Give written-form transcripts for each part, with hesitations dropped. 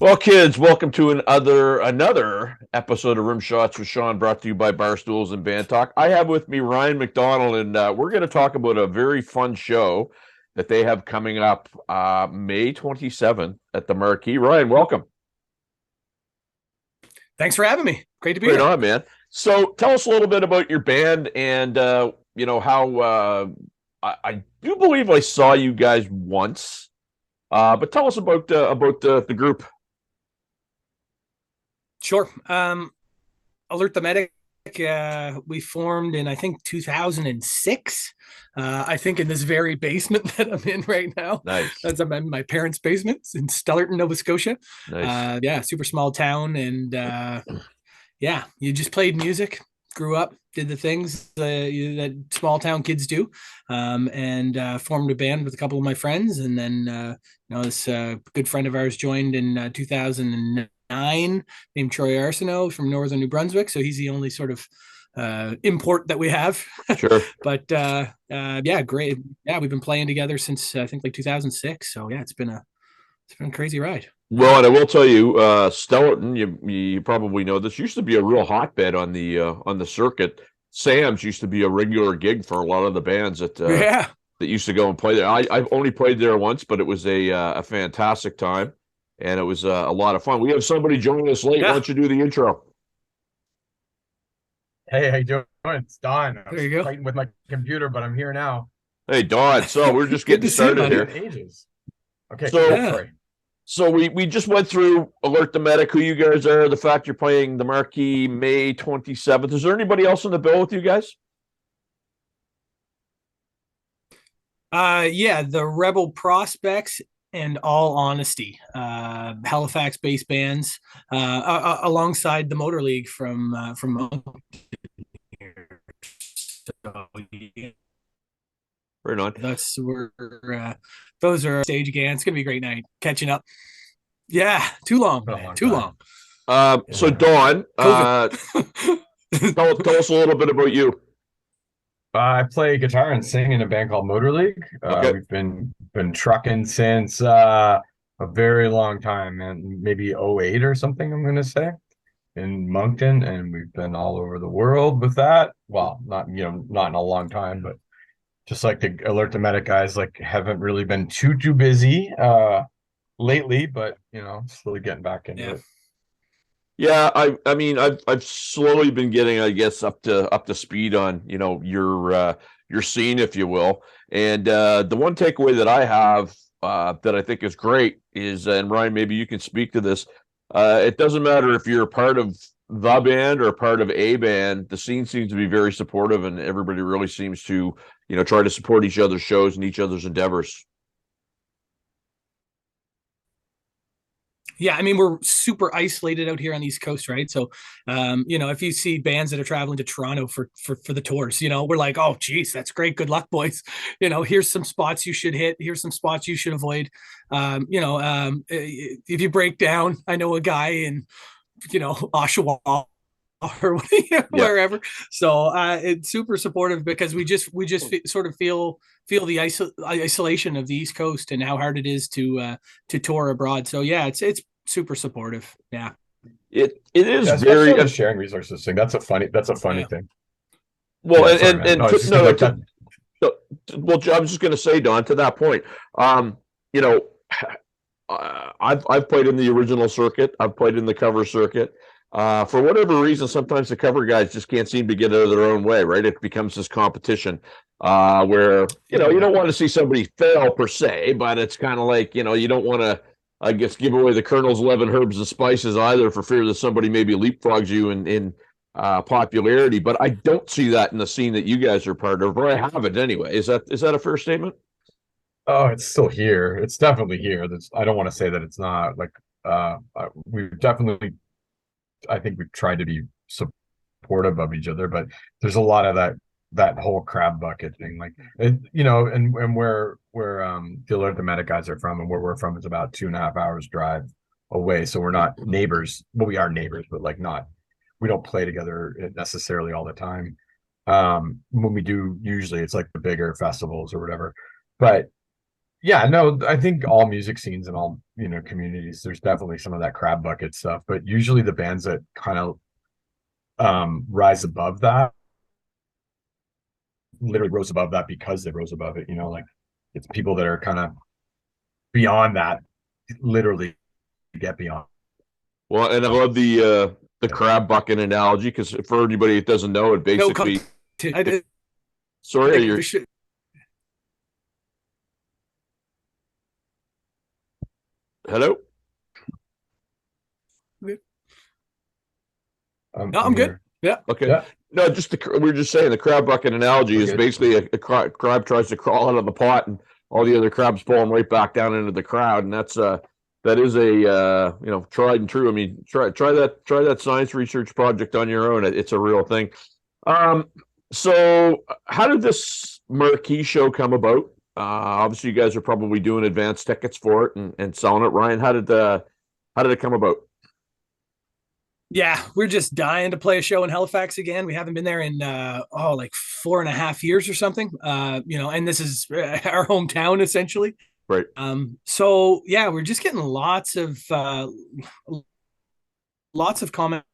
Well, kids, welcome to another episode of Rimshots with Sean, brought to you by Barstools and Bandtalk. I have with me Ryan MacDonald, and we're going to talk about a very fun show that they have coming up May 27th at the Marquee. Ryan, welcome. Thanks for having me. Great to be Right here. on, man. So tell us a little bit about your band and, how I do believe I saw you guys once, but tell us about the group. Sure. Alert the Medic. We formed in I think 2006. I think in this very basement that I'm in right now. Nice, That's I'm in my parents' basement in Stellarton, Nova Scotia. nice. Yeah, super small town, and yeah, you just played music, grew up, did the things that small town kids do, and formed a band with a couple of my friends, and then this good friend of ours joined in 2009, named Troy Arsenault from northern New Brunswick. So he's the only sort of import that we have. Sure. But yeah, great. Yeah, we've been playing together since I think like 2006. So yeah, it's been a crazy ride. Well, and I will tell you, Stellarton, you probably know this, used to be a real hotbed on the circuit. Sam's used to be a regular gig for a lot of the bands Yeah. that used to go and play there. I've only played there once, but it was a fantastic time, and it was a lot of fun. We have somebody joining us late. Why Yeah. don't you do the intro? Hey, how you doing? It's Don. I There was you go. fighting with my computer, but I'm here now. Hey, Don. So we're just Good getting to see you, started buddy. here. Ages. Okay, So, go Yeah. for it. So we just went through Alert the Medic, who you guys are, the fact you're playing the Marquee May 27th. Is there anybody else in the bill with you guys? Yeah, the Rebel Prospects and All Honesty, Halifax based bands, alongside the Motorleague from so, yeah, Right on. that's where those are stage again. It's gonna be a great night catching up. Yeah, too long, Been a man, long too time. long. So Yeah. Dawn, COVID. tell us a little bit about you. I play guitar and sing in a band called Motorleague. Okay. We've been trucking since a very long time, man. Maybe '08 or something, I'm gonna say, in Moncton, and we've been all over the world with that. Well, not in a long time, but just like the Alert the Medic guys, like haven't really been too busy lately, but slowly getting back into Yeah. it. Yeah, I mean I've slowly been getting, I guess, up to speed on, your scene, if you will. And the one takeaway that I have that I think is great is, and Ryan, maybe you can speak to this. It doesn't matter if you're a part of the band or a part of a band, the scene seems to be very supportive, and everybody really seems to, try to support each other's shows and each other's endeavors. Yeah, I mean, we're super isolated out here on the East Coast, right? So, if you see bands that are traveling to Toronto for the tours, we're like, oh, geez, that's great. Good luck, boys. Here's some spots you should hit. Here's some spots you should avoid. If you break down, I know a guy in, Oshawa or Yeah. wherever. So it's super supportive because we just sort of feel the isolation of the East Coast and how hard it is to tour abroad. So yeah, it's super supportive. Yeah. It is Yeah, very especially on the sharing resources thing. That's a funny Yeah. thing. well, Yeah, sorry, man. and No, it's just no, like that. well, I was just going to say, Don, to that point, you know, I've played in the original circuit. I've played in the cover circuit. For whatever reason, sometimes the cover guys just can't seem to get out of their own way, right? It becomes this competition where, you don't want to see somebody fail per se, but it's kind of like, you don't want to, I guess, give away the Colonel's 11 herbs and spices either, for fear that somebody maybe leapfrogs you in popularity. But I don't see that in the scene that you guys are part of, or I haven't anyway. Is that a fair statement? Oh, it's still here. It's definitely here. I don't want to say that it's not. Like, we've definitely. I think we've tried to be supportive of each other, but there's a lot of that whole crab bucket thing. Like, and where the Alert the Medic guys are from, and where we're from is about 2.5 hours drive away. So we're not neighbors. Well, we are neighbors, but like not. We don't play together necessarily all the time. When we do, usually it's like the bigger festivals or whatever. But Yeah, no, I think all music scenes and all, communities, there's definitely some of that crab bucket stuff, but usually the bands that kind of rise above that literally rose above that because they rose above it, like it's people that are kind of beyond that, literally get beyond. Well, and I love the crab bucket analogy, because for anybody that doesn't know, it No, basically. I did. Sorry, you're. Hello. No, I'm good. Yeah. Okay. Yeah. No, we were just saying the crab bucket analogy is Okay. basically a crab tries to crawl out of the pot, and all the other crabs pull him right back down into the crowd, and that is a tried and true. I mean, try that science research project on your own. It's a real thing. So how did this marquee show come about? Obviously, you guys are probably doing advanced tickets for it and selling it. Ryan, how did it come about? Yeah, we're just dying to play a show in Halifax again. We haven't been there in like 4.5 years or something. And this is our hometown essentially. Right. So yeah, we're just getting lots of comments.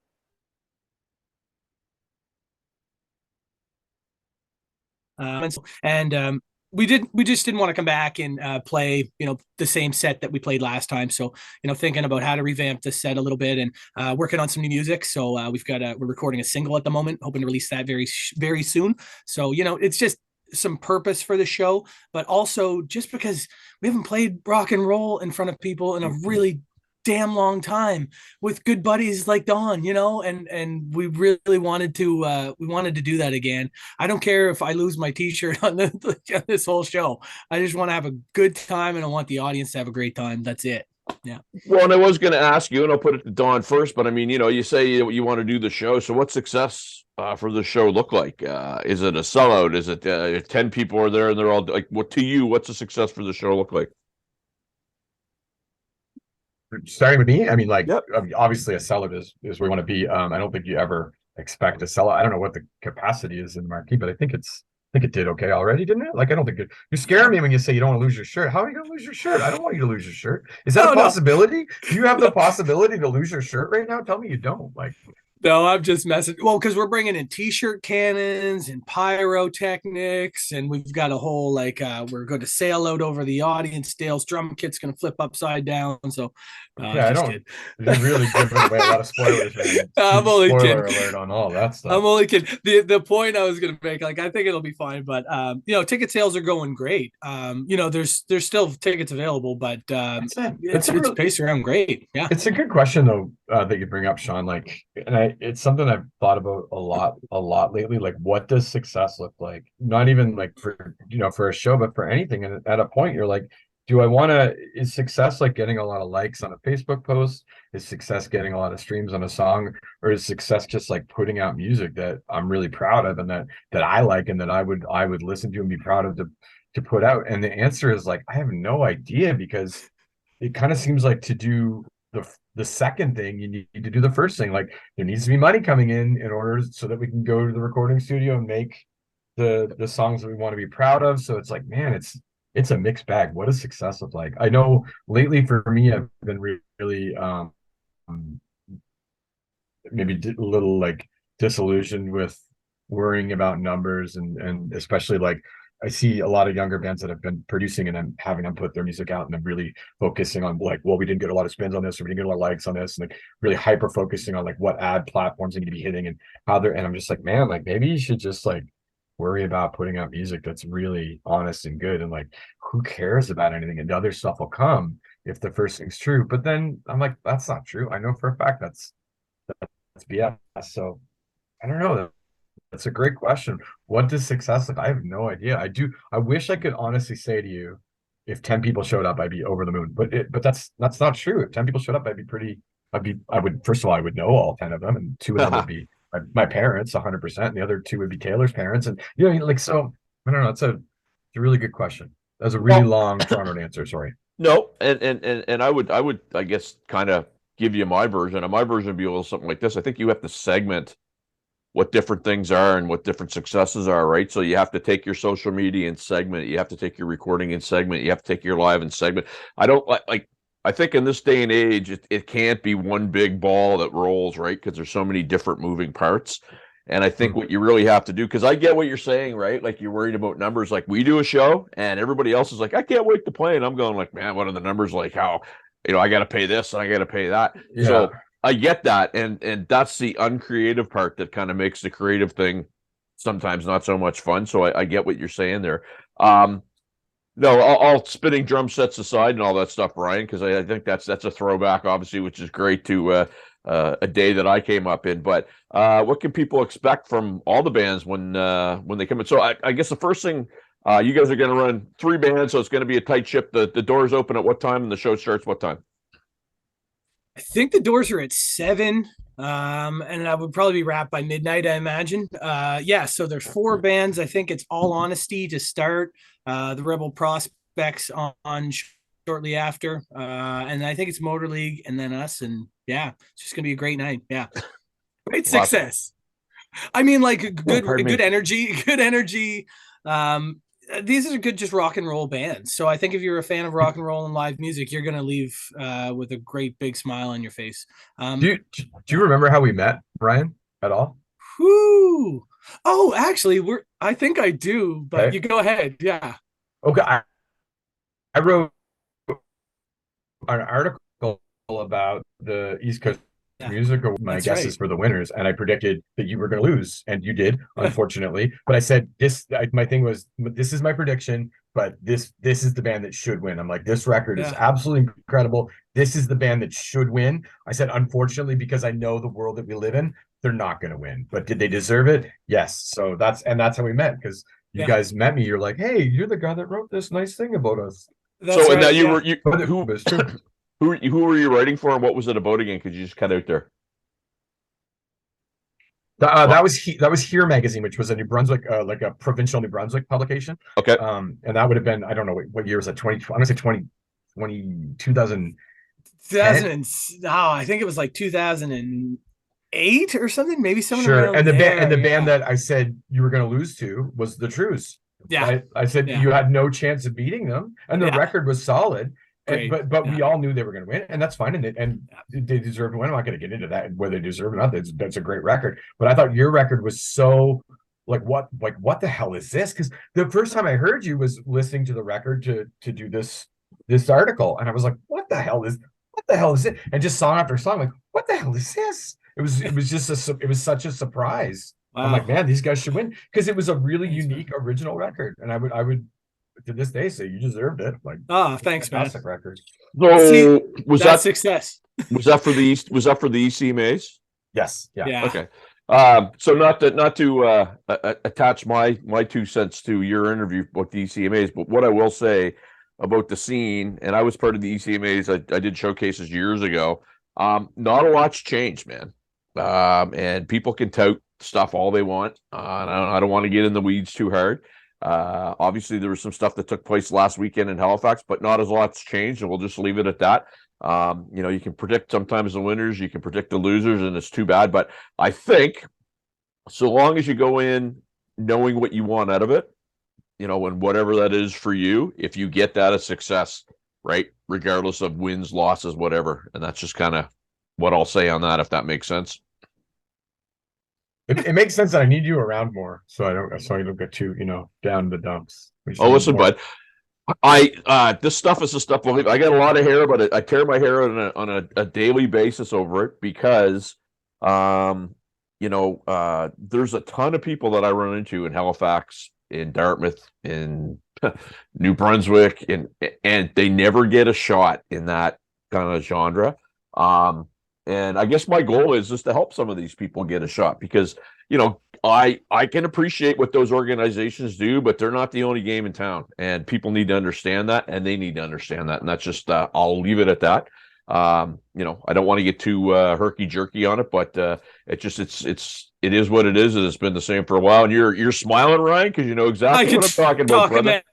And we just didn't want to come back and play the same set that we played last time. So thinking about how to revamp the set a little bit, and working on some new music. So we're recording a single at the moment, hoping to release that very very soon. So it's just some purpose for the show, but also just because we haven't played rock and roll in front of people in a really damn long time with good buddies like Don, and we really wanted to do that again. I don't care if I lose my t-shirt on this whole show. I just want to have a good time, and I want the audience to have a great time. That's it. Yeah. Well, and I was going to ask you, and I'll put it to Don first, but I mean, you say you want to do the show. So what success for the show look like? Is it a sellout? Is it 10 people are there and they're all like, what to you, what's a success for the show look like? Starting with me, I mean, Yep. obviously a sellout is where we want to be. I don't think you ever expect a sellout. I don't know what the capacity is in the marquee, but I think it did okay already, didn't it? Like, I don't think you're scaring me when you say you don't want to lose your shirt. How are you going to lose your shirt? I don't want you to lose your shirt. Is that a possibility? Do you have the possibility to lose your shirt right now? Tell me you don't. Like, no, I'm just messing. Well, because we're bringing in t-shirt cannons and pyrotechnics, and we've got a whole we're going to sail out over the audience. Dale's drum kit's going to flip upside down. So, yeah, I don't. You're really giving away a lot of spoilers, man. I'm only Spoiler kidding. alert on all that stuff. I'm only kidding. The point I was going to make, I think it'll be fine, but ticket sales are going great. There's still tickets available, but it's paced around great. Yeah, it's a good question though that you bring up, Sean. Like, and it's something I've thought about a lot lately. Like, what does success look like? Not even like for a show, but for anything. And at a point, you're like, is success like getting a lot of likes on a Facebook post? Is success getting a lot of streams on a song? Or is success just like putting out music that I'm really proud of and that I like and that I would listen to and be proud of to put out? And the answer is like, I have no idea, because it kind of seems like to do the second thing, you need to do the first thing. Like, there needs to be money coming in order so that we can go to the recording studio and make the songs that we want to be proud of. So it's like, man, it's a mixed bag. What does success look like? I know lately for me, I've been really maybe a little like disillusioned with worrying about numbers, and especially like I see a lot of younger bands that have been producing and then having them put their music out, and then really focusing on like, well, we didn't get a lot of spins on this, or we didn't get a lot of likes on this, and like really hyper focusing on like what ad platforms they need to be hitting and how they're. And I'm just like, man, like maybe you should just like worry about putting out music that's really honest and good, and like, who cares about anything, and the other stuff will come if the first thing's true. But then I'm like, that's not true. I know for a fact that's BS. So I don't know. That's a great question. What does success look? I have no idea. I wish I could honestly say to you, if 10 people showed up, I'd be over the moon. But that's not true. If 10 people showed up, I would, first of all, I would know all 10 of them, and 2 of them would be my parents 100%, and the other 2 would be Taylor's parents. And like, so I don't know. It's a really good question. That's a really long drawn out answer. Sorry. No, and I would I guess kind of give you my version. And my version would be a little something like this. I think you have to segment what different things are and what different successes are, right? So you have to take your social media and segment, you have to take your recording and segment, you have to take your live and segment. I don't like I think in this day and age, it can't be one big ball that rolls, right? Because there's so many different moving parts. And I think what you really have to do, because I get what you're saying, right? Like you're worried about numbers. Like we do a show and everybody else is like, I can't wait to play. And I'm going like, man, what are the numbers like? How, I got to pay this and I got to pay that. Yeah. So I get that. And that's the uncreative part that kind of makes the creative thing sometimes not so much fun. So I get what you're saying there. No, all spinning drum sets aside and all that stuff, Ryan, because I think that's a throwback, obviously, which is great to a day that I came up in. But what can people expect from all the bands when they come in? So I guess the first thing, you guys are going to run 3 bands, so it's going to be a tight ship. The doors open at what time and the show starts what time? I think the doors are at 7. And I would probably be wrapped by midnight, I imagine. So there's 4 bands. I think it's All Honesty to start, the Rebel Prospects on shortly after, and I think it's Motorleague and then us, and yeah, it's just gonna be a great night. Yeah, great success. I mean, like good energy. These are good, just rock and roll bands. So I think if you're a fan of rock and roll and live music, you're gonna leave with a great big smile on your face. Do you remember how we met, Brian, at all? Whoo! Oh, actually, I think I do, but Okay. you go ahead. Yeah. Okay. I wrote an article about the East Coast music, or my guesses for the winners, and I predicted that you were going to lose, and you did, unfortunately. But I said my thing was, this is my prediction, but this is the band that should win. I'm like, this record is absolutely incredible. This is the band that should win. I said, unfortunately, because I know the world that we live in, they're not going to win. But did they deserve it? Yes. So that's how we met, because you guys met me. You're like, hey, you're the guy that wrote this nice thing about us. That's and now who were you writing for, and what was it about again? Because you just cut out there. That was Here magazine, which was a New Brunswick, like a provincial New Brunswick publication. Okay. And that would have been, I don't know what year was that? I'm gonna say 2000. I think it was like 2008 or something, maybe something. Sure. And the band that I said you were going to lose to was the Trues. Yeah. I said you had no chance of beating them, and the record was solid. But we all knew they were going to win, and that's fine. And they deserve to win. I'm not going to get into that, whether they deserve it or not. That's a great record. But I thought your record was so what the hell is this? Because the first time I heard you was listening to the record to do this article, and I was like, what the hell is it? And just song after song, like, what the hell is this? It was such a surprise. Wow. I'm like, man, these guys should win, because it was a really unique original record, and I would to this day say you deserved it. Like, thanks, man. Classic record. So was that success? Was that for the ECMAs? Yes. Yeah. Okay. So not to attach my 2 cents to your interview about the ECMAs, but what I will say about the scene, and I was part of the ECMAs. I did showcases years ago. Not a lot's changed, man. And people can tout stuff all they want. I don't want to get in the weeds too hard. Obviously there was some stuff that took place last weekend in Halifax, but not as lot's changed, and we'll just leave it at that. You can predict sometimes the winners, you can predict the losers, and it's too bad. But I think so long as you go in knowing what you want out of it, and whatever that is for you, if you get that, a success, right? Regardless of wins, losses, whatever. And that's just kind of what I'll say on that, if that makes sense. It makes sense that I need you around more, so I don't get too, down the dumps. Listen, bud, this stuff is the stuff. I got a lot of hair, but I tear my hair on a daily basis over it, because, there's a ton of people that I run into in Halifax, in Dartmouth, in New Brunswick, and they never get a shot in that kind of genre. And I guess my goal is just to help some of these people get a shot, because, I can appreciate what those organizations do, but they're not the only game in town, and people need to understand that, and they need to understand that. And that's just, I'll leave it at that. I don't want to get too herky jerky on it, but it is what it is, and it's been the same for a while. And you're smiling, Ryan, because you know exactly what I'm talking about, brother.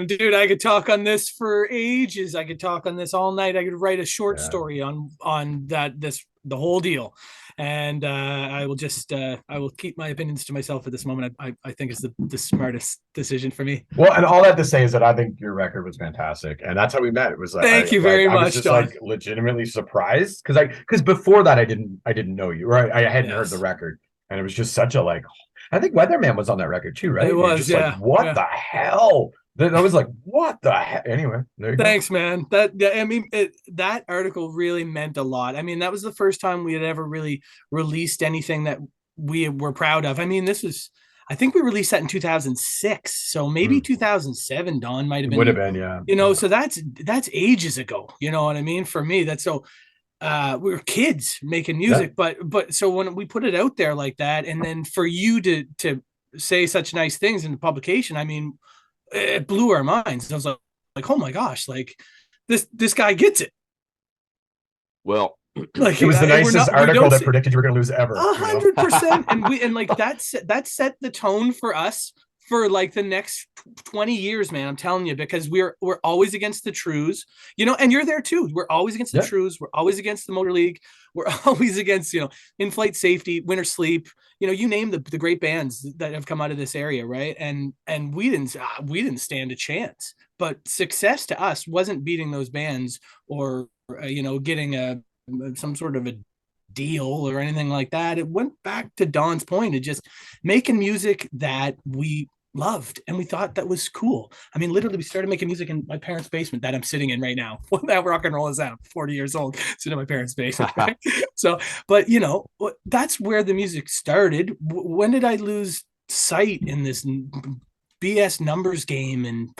dude, I could talk on this for ages. I could talk on this all night. I could write a short story on the whole deal. And I will keep my opinions to myself at this moment. I think it's the smartest decision for me. Well, and all that to say is that I think your record was fantastic, and that's how we met. It was like, thank you very much. I was just John. like legitimately surprised because before that I didn't know you, right? I hadn't heard the record, and it was just such a like. I think Weatherman was on that record too, right? It was, just like, what the hell? I was like, what the heck? Anyway, there you thanks, man. That article really meant a lot. I mean, that was the first time we had ever really released anything that we were proud of. I mean, I think we released that in 2006. So maybe 2007, Don might have been. Would have been, yeah. You know, so that's ages ago. You know what I mean? For me, that's so we were kids making music, but so when we put it out there like that, and then for you to say such nice things in the publication, I mean, it blew our minds. I was like, oh my gosh, like this guy gets it. Well, like it was the nicest article that predicted you were going to lose ever. 100%. And like that set the tone for us for like the next 20 years, man. I'm telling you, because we're always against the Trues, you know, and you're there too. We're always against the Trues. We're always against the Motorleague. We're always against, you know, In-Flight Safety, Winter Sleep, you know, you name the great bands that have come out of this area, right? And we didn't stand a chance. But success to us wasn't beating those bands or you know, getting some sort of a deal or anything like that. It went back to Don's point of just making music that we loved and we thought that was cool. I mean, literally we started making music in my parents' basement that I'm sitting in right now. What that rock and roll is that? I'm 40 years old, sitting in my parents' basement. Right? So, but you know, that's where the music started. When did I lose sight in this BS numbers game? And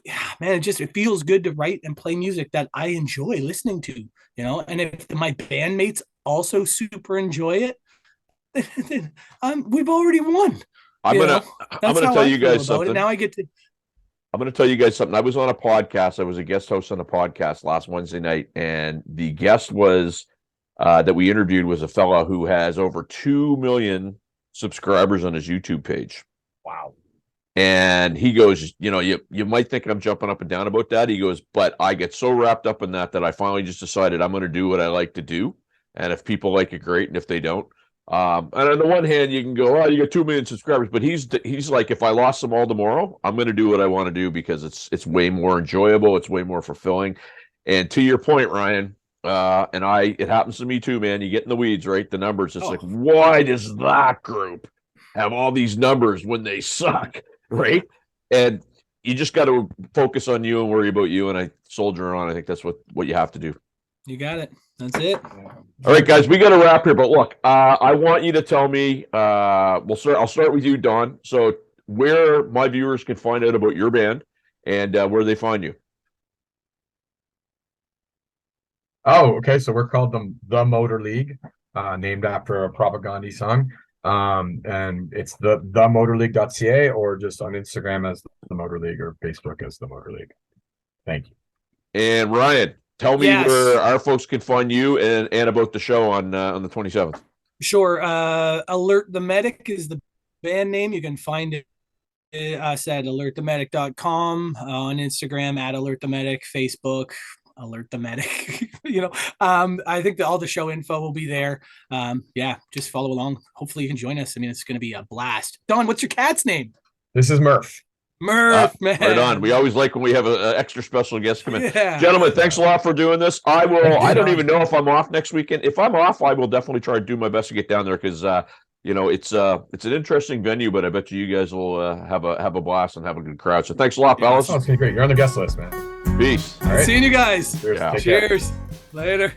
yeah, man, it feels good to write and play music that I enjoy listening to, you know, and if my bandmates also super enjoy it, then we've already won. I'm gonna tell you guys something. Now I'm gonna tell you guys something. I was on a podcast. I was a guest host on a podcast last Wednesday night, and the guest was that we interviewed was a fella who has over 2 million subscribers on his YouTube page. Wow. And he goes, you know, you might think I'm jumping up and down about that. He goes, but I get so wrapped up in that I finally just decided I'm going to do what I like to do. And if people like it, great. And if they don't, and on the one hand, you can go, oh, you got 2 million subscribers. But he's like, if I lost them all tomorrow, I'm going to do what I want to do because it's way more enjoyable. It's way more fulfilling. And to your point, Ryan, it happens to me too, man. You get in the weeds, right? The numbers. It's like, why does that group have all these numbers when they suck? Right. And you just got to focus on you and worry about you. And I soldier on. I think that's what you have to do. You got it. That's it. All right, guys, we got to wrap here. But look, I want you to tell me, I'll start with you, Don. So where my viewers can find out about your band and where they find you. Oh, okay. So we're called the Motorleague, named after a Propaganda song. And it's the motorleague.ca or just on Instagram as the Motorleague or Facebook as the Motorleague. Thank you. And Ryan, tell me where our folks can find you and about the show on the 27th. Sure. Alert the Medic is the band name. You can find us at alertthemedic.com, on Instagram at alertthemedic, Facebook Alert the Medic. You know, I think that all the show info will be there. Just follow along. Hopefully you can join us. I mean, it's going to be a blast. Don, what's your cat's name? This is Murph. Man. Right on. We always like when we have an extra special guest come in. Gentlemen, thanks a lot for doing this. I don't even know if I'm off next weekend. If I'm off, I will definitely try to do my best to get down there because you know, it's an interesting venue, but I bet you guys will have a blast and have a good crowd. So thanks a lot, fellas. Sounds great. You're on the guest list, man. Peace. All right. Seeing you guys. Cheers. Cheers. Later.